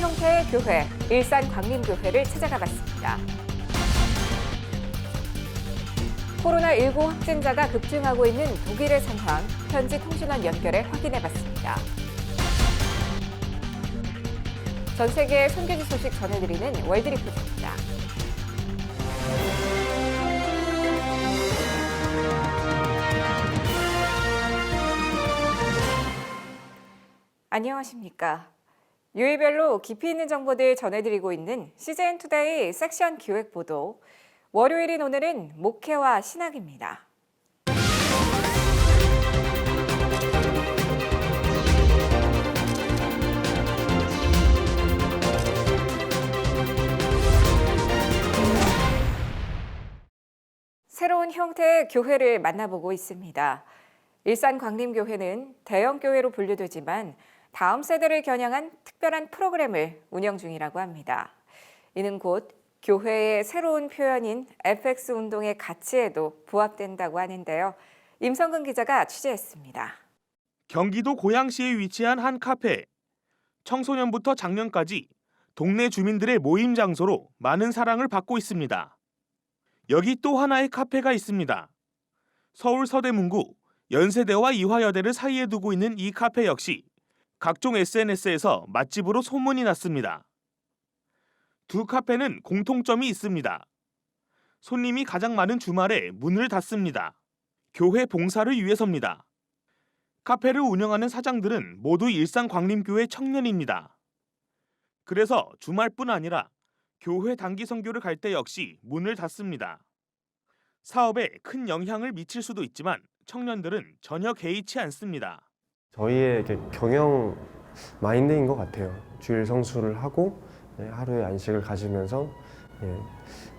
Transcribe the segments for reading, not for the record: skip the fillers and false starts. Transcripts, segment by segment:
형태의 교회, 일산광림교회를 찾아가 봤습니다. 코로나19 확진자가 급증하고 있는 독일의 상황, 현지 통신원 연결해 확인해 봤습니다. 전 세계 선교지 소식 전해드리는 월드리포트입니다. 안녕하십니까. 요일별로 깊이 있는 정보들 전해드리고 있는 CJN투데이 섹션 기획보도. 월요일인 오늘은 목회와 신학입니다. 새로운 형태의 교회를 만나보고 있습니다. 일산광림교회는 대형교회로 분류되지만 다음 세대를 겨냥한 특별한 프로그램을 운영 중이라고 합니다. 이는 곧 교회의 새로운 표현인 FX 운동의 가치에도 부합된다고 하는데요. 임성근 기자가 취재했습니다. 경기도 고양시에 위치한 한 카페. 청소년부터 장년까지 동네 주민들의 모임 장소로 많은 사랑을 받고 있습니다. 여기 또 하나의 카페가 있습니다. 서울 서대문구 연세대와 이화여대를 사이에 두고 있는 이 카페 역시 각종 SNS에서 맛집으로 소문이 났습니다. 두 카페는 공통점이 있습니다. 손님이 가장 많은 주말에 문을 닫습니다. 교회 봉사를 위해서입니다. 카페를 운영하는 사장들은 모두 일산광림교회 청년입니다. 그래서 주말뿐 아니라 교회 단기 선교를 갈 때 역시 문을 닫습니다. 사업에 큰 영향을 미칠 수도 있지만 청년들은 전혀 개의치 않습니다. 저희의 경영 마인드인 것 같아요. 주일 성수를 하고 하루의 안식을 가지면서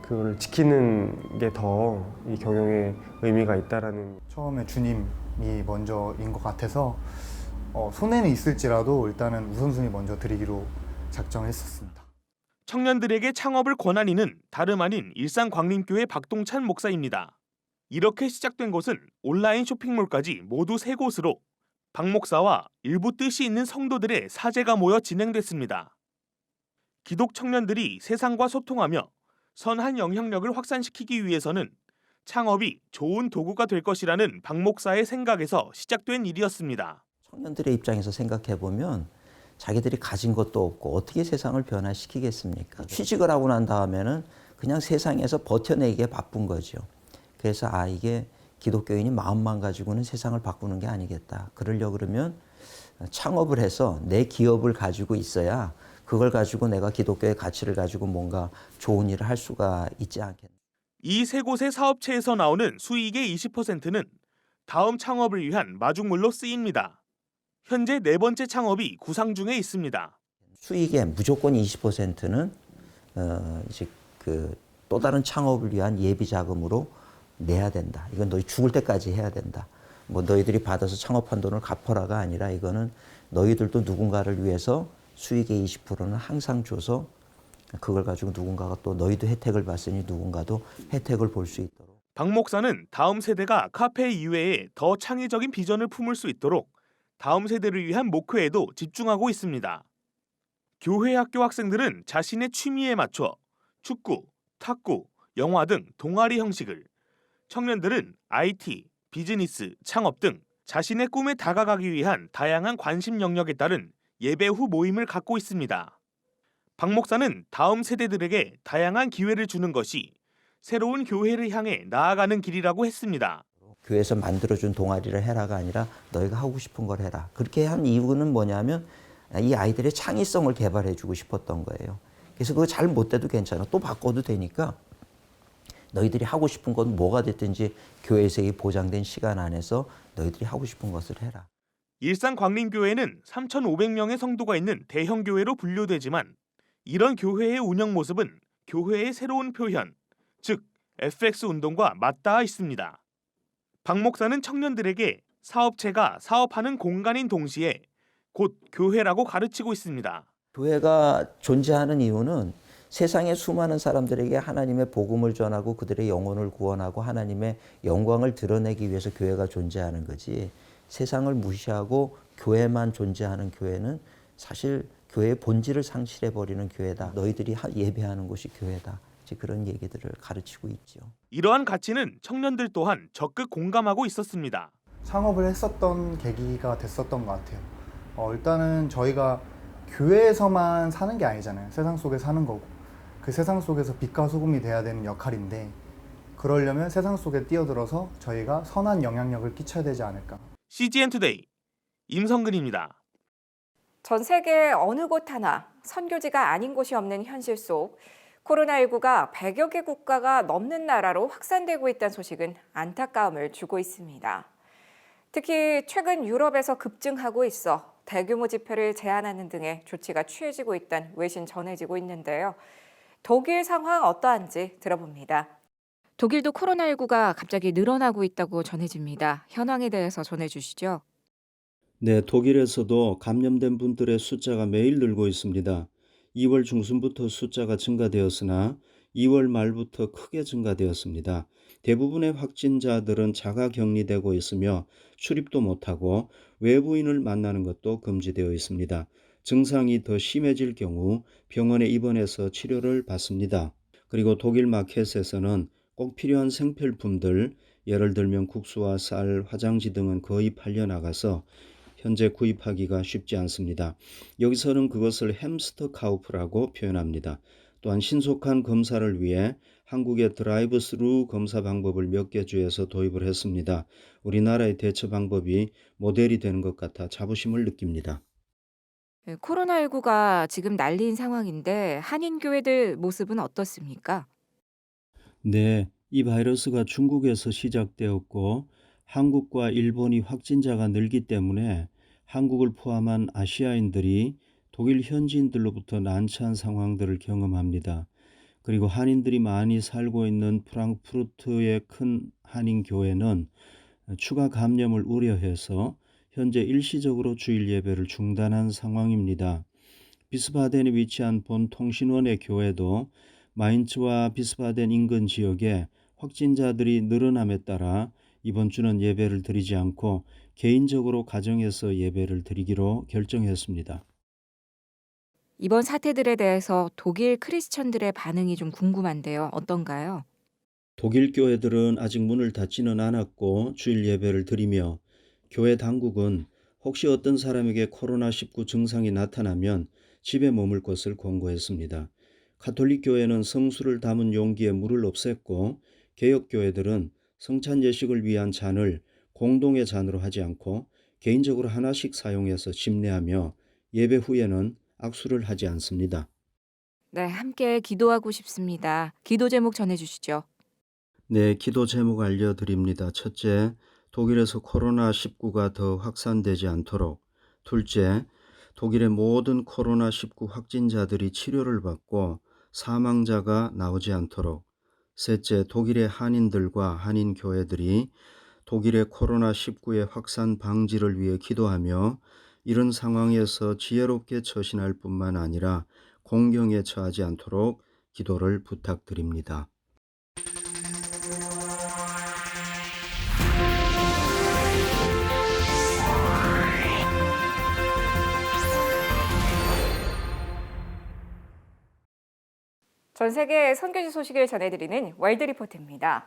그걸 지키는 게 더 이 경영에 의미가 있다라는. 처음에 주님이 먼저인 것 같아서 손해는 있을지라도 일단은 우선순위 먼저 드리기로 작정했었습니다. 청년들에게 창업을 권한이는 다름 아닌 일산광림교회 박동찬 목사입니다. 이렇게 시작된 곳은 온라인 쇼핑몰까지 모두 3곳으로 박 목사와 일부 뜻이 있는 성도들의 사제가 모여 진행됐습니다. 기독 청년들이 세상과 소통하며 선한 영향력을 확산시키기 위해서는 창업이 좋은 도구가 될 것이라는 박 목사의 생각에서 시작된 일이었습니다. 청년들의 입장에서 생각해보면 자기들이 가진 것도 없고 어떻게 세상을 변화시키겠습니까? 취직을 하고 난 다음에는 그냥 세상에서 버텨내기에 바쁜 거죠. 그래서 이게 기독교인이 마음만 가지고는 세상을 바꾸는 게 아니겠다. 그러려고 그러면 창업을 해서 내 기업을 가지고 있어야 그걸 가지고 내가 기독교의 가치를 가지고 뭔가 좋은 일을 할 수가 있지 않겠나. 이 3곳의 사업체에서 나오는 수익의 20%는 다음 창업을 위한 마중물로 쓰입니다. 현재 4번째 창업이 구상 중에 있습니다. 수익의 무조건 20%는 이제 또 다른 창업을 위한 예비 자금으로 내야 된다. 이건 너희 죽을 때까지 해야 된다. 뭐 너희들이 받아서 창업한 돈을 갚아라가 아니라 이거는 너희들도 누군가를 위해서 수익의 20%는 항상 줘서 그걸 가지고 누군가가 또 너희도 혜택을 봤으니 누군가도 혜택을 볼 수 있도록. 박 목사는 다음 세대가 카페 이외에 더 창의적인 비전을 품을 수 있도록 다음 세대를 위한 목회에도 집중하고 있습니다. 교회 학교 학생들은 자신의 취미에 맞춰 축구, 탁구, 영화 등 동아리 형식을, 청년들은 IT, 비즈니스, 창업 등 자신의 꿈에 다가가기 위한 다양한 관심 영역에 따른 예배 후 모임을 갖고 있습니다. 박 목사는 다음 세대들에게 다양한 기회를 주는 것이 새로운 교회를 향해 나아가는 길이라고 했습니다. 교회에서 만들어준 동아리를 해라가 아니라 너희가 하고 싶은 걸 해라. 그렇게 한 이유는 뭐냐면 이 아이들의 창의성을 개발해주고 싶었던 거예요. 그래서 그거 잘 못돼도 괜찮아. 또 바꿔도 되니까 너희들이 하고 싶은 건 뭐가 됐든지 교회에서 이 보장된 시간 안에서 너희들이 하고 싶은 것을 해라. 일산광림교회는 3,500명의 성도가 있는 대형교회로 분류되지만 이런 교회의 운영 모습은 교회의 새로운 표현, 즉 FX 운동과 맞닿아 있습니다. 박 목사는 청년들에게 사업체가 사업하는 공간인 동시에 곧 교회라고 가르치고 있습니다. 교회가 존재하는 이유는 세상의 수많은 사람들에게 하나님의 복음을 전하고 그들의 영혼을 구원하고 하나님의 영광을 드러내기 위해서 교회가 존재하는 거지, 세상을 무시하고 교회만 존재하는 교회는 사실 교회의 본질을 상실해버리는 교회다. 너희들이 예배하는 곳이 교회다. 이제 그런 얘기들을 가르치고 있죠. 이러한 가치는 청년들 또한 적극 공감하고 있었습니다. 창업을 했었던 계기가 됐었던 것 같아요. 일단은 저희가 교회에서만 사는 게 아니잖아요. 세상 속에 사는 거고 그 세상 속에서 빛과 소금이 돼야 되는 역할인데 그러려면 세상 속에 뛰어들어서 저희가 선한 영향력을 끼쳐야 되지 않을까. CGN 투데이 임성근입니다. 전 세계 어느 곳 하나 선교지가 아닌 곳이 없는 현실 속 코로나19가 100여 개 국가가 넘는 나라로 확산되고 있다는 소식은 안타까움을 주고 있습니다. 특히 최근 유럽에서 급증하고 있어 대규모 집회를 제한하는 등의 조치가 취해지고 있다는 외신 전해지고 있는데요. 독일 상황 어떠한지 들어봅니다. 독일도 코로나19가 갑자기 늘어나고 있다고 전해집니다. 현황에 대해서 전해주시죠. 네, 독일에서도 감염된 분들의 숫자가 매일 늘고 있습니다. 2월 중순부터 숫자가 증가되었으나 2월 말부터 크게 증가되었습니다. 대부분의 확진자들은 자가 격리되고 있으며 출입도 못하고 외부인을 만나는 것도 금지되어 있습니다. 증상이 더 심해질 경우 병원에 입원해서 치료를 받습니다. 그리고 독일 마켓에서는 꼭 필요한 생필품들, 예를 들면 국수와 쌀, 화장지 등은 거의 팔려나가서 현재 구입하기가 쉽지 않습니다. 여기서는 그것을 햄스터 카우프라고 표현합니다. 또한 신속한 검사를 위해 한국의 드라이브 스루 검사 방법을 몇 개 주에서 도입을 했습니다. 우리나라의 대처 방법이 모델이 되는 것 같아 자부심을 느낍니다. 코로나19가 지금 난리인 상황인데 한인교회들 모습은 어떻습니까? 네, 이 바이러스가 중국에서 시작되었고 한국과 일본이 확진자가 늘기 때문에 한국을 포함한 아시아인들이 독일 현지인들로부터 난처한 상황들을 경험합니다. 그리고 한인들이 많이 살고 있는 프랑크푸르트의 큰 한인 교회는 추가 감염을 우려해서 현재 일시적으로 주일 예배를 중단한 상황입니다. 비스바덴에 위치한 본 통신원의 교회도 마인츠와 비스바덴 인근 지역에 확진자들이 늘어남에 따라 이번 주는 예배를 드리지 않고 개인적으로 가정에서 예배를 드리기로 결정했습니다. 이번 사태들에 대해서 독일 크리스천들의 반응이 좀 궁금한데요. 어떤가요? 독일 교회들은 아직 문을 닫지는 않았고 주일 예배를 드리며 교회 당국은 혹시 어떤 사람에게 코로나19 증상이 나타나면 집에 머물 것을 권고했습니다. 가톨릭 교회는 성수를 담은 용기에 물을 없앴고 개혁 교회들은 성찬 예식을 위한 잔을 공동의 잔으로 하지 않고 개인적으로 하나씩 사용해서 심례하며 예배 후에는 악수를 하지 않습니다. 네, 함께 기도하고 싶습니다. 기도 제목 전해주시죠. 네, 기도 제목 알려드립니다. 첫째, 독일에서 코로나19가 더 확산되지 않도록. 둘째, 독일의 모든 코로나19 확진자들이 치료를 받고 사망자가 나오지 않도록. 셋째, 독일의 한인들과 한인 교회들이 독일의 코로나19의 확산 방지를 위해 기도하며 이런 상황에서 지혜롭게 처신할 뿐만 아니라 공경에 처하지 않도록 기도를 부탁드립니다. 전 세계 선교지 소식을 전해드리는 월드 리포트입니다.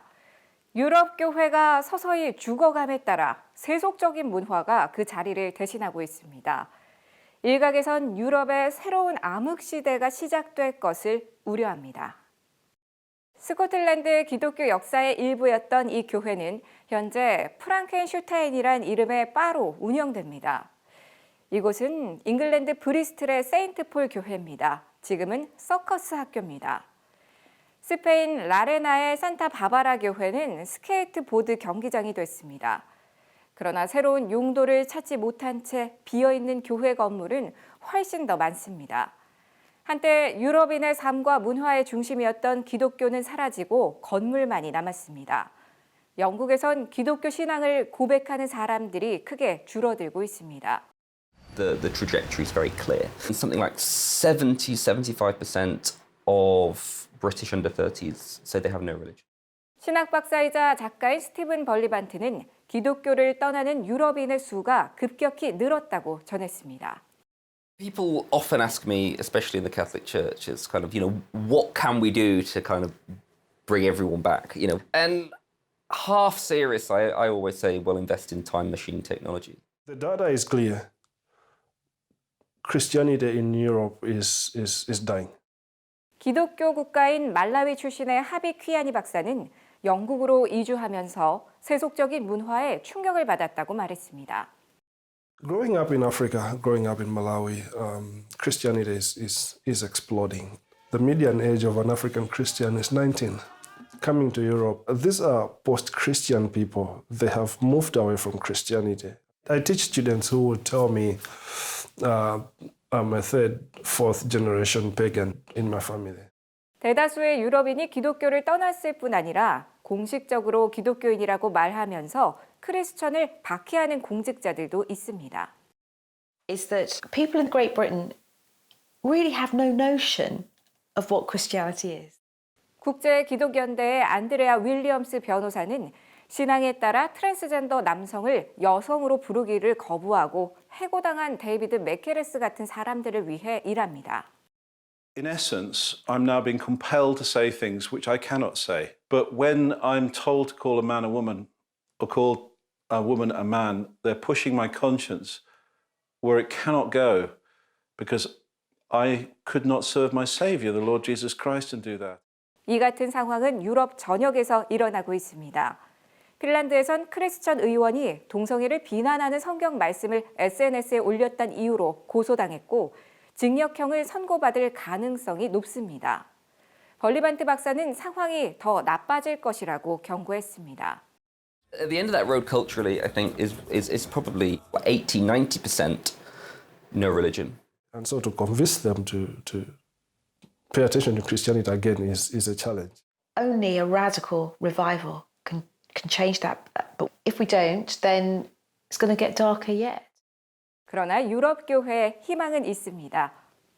유럽 교회가 서서히 죽어감에 따라 세속적인 문화가 그 자리를 대신하고 있습니다. 일각에선 유럽의 새로운 암흑 시대가 시작될 것을 우려합니다. 스코틀랜드 기독교 역사의 일부였던 이 교회는 현재 프랑켄슈타인이란 이름의 바로 운영됩니다. 이곳은 잉글랜드 브리스틀의 세인트폴 교회입니다. 지금은 서커스 학교입니다. 스페인 라레나의 산타 바바라 교회는 스케이트보드 경기장이 됐습니다. 그러나 새로운 용도를 찾지 못한 채 비어있는 교회 건물은 훨씬 더 많습니다. 한때 유럽인의 삶과 문화의 중심이었던 기독교는 사라지고 건물만이 남았습니다. 영국에선 기독교 신앙을 고백하는 사람들이 크게 줄어들고 있습니다. The trajectory is very clear. Something like 75% of British under 30s say they have no religion. 신학 박사이자 작가인 스티븐 벌리반트는 기독교를 떠나는 유럽인의 수가 급격히 늘었다고 전했습니다. People often ask me, especially in the Catholic Church, it's kind of, what can we do to kind of bring everyone back, And half serious, I always say, well, invest in time machine technology. The data is clear. Christianity in Europe is dying. 기독교 국가인 말라위 출신의 하비 퀴아니 박사는 영국으로 이주하면서 세속적인 문화에 충격을 받았다고 말했습니다. Growing up in Africa, growing up in Malawi, Christianity is exploding. The median age of an African Christian is 19. Coming to Europe, these are post-Christian people. They have moved away from Christianity. I teach students who will tell me I'm a third, fourth generation pagan in my family. 대다수의 유럽인이 기독교를 떠났을 뿐 아니라 공식적으로 기독교인이라고 말하면서 크리스천을 박해하는 공직자들도 있습니다. Is that people in Great Britain really have no notion of what Christianity is. 국제기독연대의 안드레아 윌리엄스 변호사는 신앙에 따라 트랜스젠더 남성을 여성으로 부르기를 거부하고 해고당한 데이비드 맥케레스 같은 사람들을 위해 일합니다. In essence, I'm now being compelled to say things which I cannot say. But when I'm told to call a man a woman or call a woman a man, they're pushing my conscience where it cannot go because I could not serve my Savior, the Lord Jesus Christ, and do that. 이 같은 상황은 유럽 전역에서 일어나고 있습니다. 핀란드에선 크리스천 의원이 동성애를 비난하는 성경 말씀을 SNS에 올렸다는 이유로 고소당했고 징역형을 선고받을 가능성이 높습니다. 벌리반트 박사는 상황이 더 나빠질 것이라고 경고했습니다. At the end of that road culturally, I think, is probably 80-90% no religion. And so to convince them to pay attention to Christianity again is a challenge. Only a radical revival can change that. But if we don't, then it's going to get darker yet. 그러나 유럽 교회에 희망은 있습니다.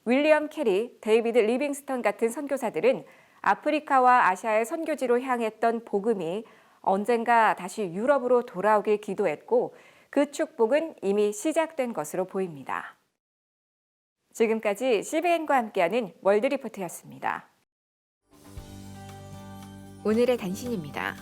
윌리엄 캐리, 데이비드 리빙스턴 같은 선교사들은 아프리카와 아시아의 선교지로 향했던 복음이 언젠가 다시 유럽으로 돌아오길 기도했고 그 축복은 이미 시작된 것으로 보입니다. 지금까지 CBN과 함께하는 월드리포트였습니다. 오늘의 단신입니다.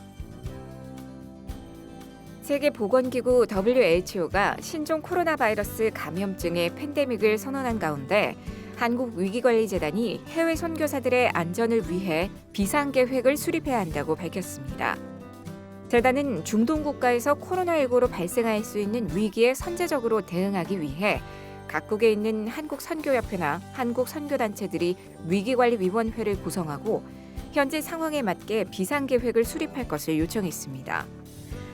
세계보건기구 WHO가 신종 코로나 바이러스 감염증의 팬데믹을 선언한 가운데 한국위기관리재단이 해외 선교사들의 안전을 위해 비상계획을 수립해야 한다고 밝혔습니다. 재단은 중동 국가에서 코로나19로 발생할 수 있는 위기에 선제적으로 대응하기 위해 각국에 있는 한국선교협회나 한국선교단체들이 위기관리위원회를 구성하고 현재 상황에 맞게 비상계획을 수립할 것을 요청했습니다.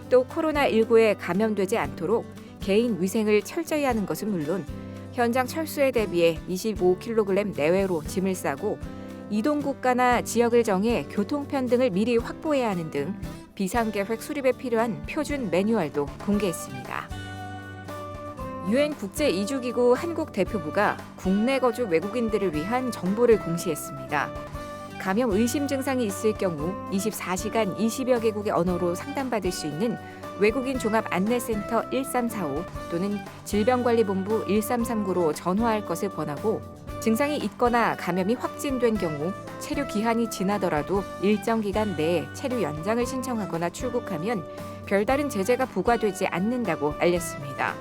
또 코로나19에 감염되지 않도록 개인 위생을 철저히 하는 것은 물론 현장 철수에 대비해 25kg 내외로 짐을 싸고 이동 국가나 지역을 정해 교통편 등을 미리 확보해야 하는 등 비상계획 수립에 필요한 표준 매뉴얼도 공개했습니다. 유엔 국제이주기구 한국 대표부가 국내 거주 외국인들을 위한 정보를 공시했습니다. 감염 의심 증상이 있을 경우 24시간 20여 개국의 언어로 상담받을 수 있는 외국인 종합 안내센터 1345 또는 질병관리본부 1339로 전화할 것을 권하고 증상이 있거나 감염이 확진된 경우 체류 기한이 지나더라도 일정 기간 내에 체류 연장을 신청하거나 출국하면 별다른 제재가 부과되지 않는다고 알렸습니다.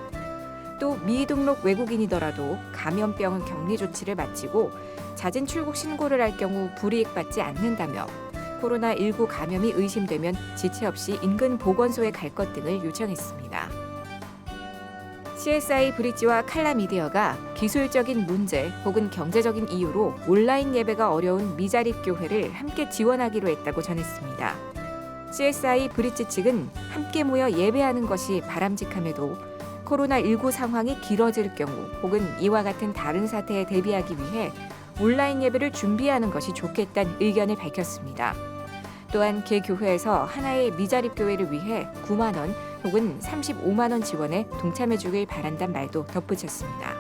또 미등록 외국인이더라도 감염병 격리 조치를 마치고 잦은 출국 신고를 할 경우 불이익받지 않는다며 코로나19 감염이 의심되면 지체 없이 인근 보건소에 갈 것 등을 요청했습니다. CSI 브릿지와 칼라 미디어가 기술적인 문제 혹은 경제적인 이유로 온라인 예배가 어려운 미자립 교회를 함께 지원하기로 했다고 전했습니다. CSI 브릿지 측은 함께 모여 예배하는 것이 바람직함에도 코로나19 상황이 길어질 경우 혹은 이와 같은 다른 사태에 대비하기 위해 온라인 예배를 준비하는 것이 좋겠다는 의견을 밝혔습니다. 또한 개 교회에서 하나의 미자립 교회를 위해 9만 원 혹은 35만 원 지원에 동참해 주길 바란다는 말도 덧붙였습니다.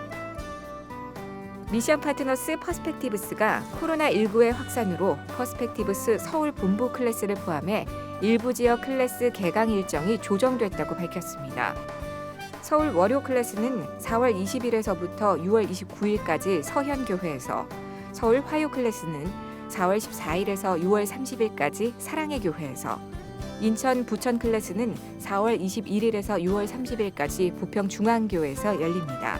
미션 파트너스 퍼스펙티브스가 코로나19의 확산으로 퍼스펙티브스 서울 본부 클래스를 포함해 일부 지역 클래스 개강 일정이 조정됐다고 밝혔습니다. 서울 월요 클래스는 4월 20일에서부터 6월 29일까지 서현교회에서, 서울 화요 클래스는 4월 14일에서 6월 30일까지 사랑의 교회에서, 인천 부천 클래스는 4월 21일에서 6월 30일까지 부평중앙교회에서 열립니다.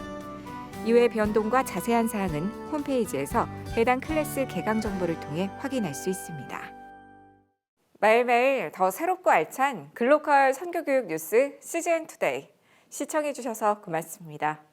이외 변동과 자세한 사항은 홈페이지에서 해당 클래스 개강 정보를 통해 확인할 수 있습니다. 매일매일 더 새롭고 알찬 글로컬 선교교육 뉴스 CGN 투데이 시청해 주셔서 고맙습니다.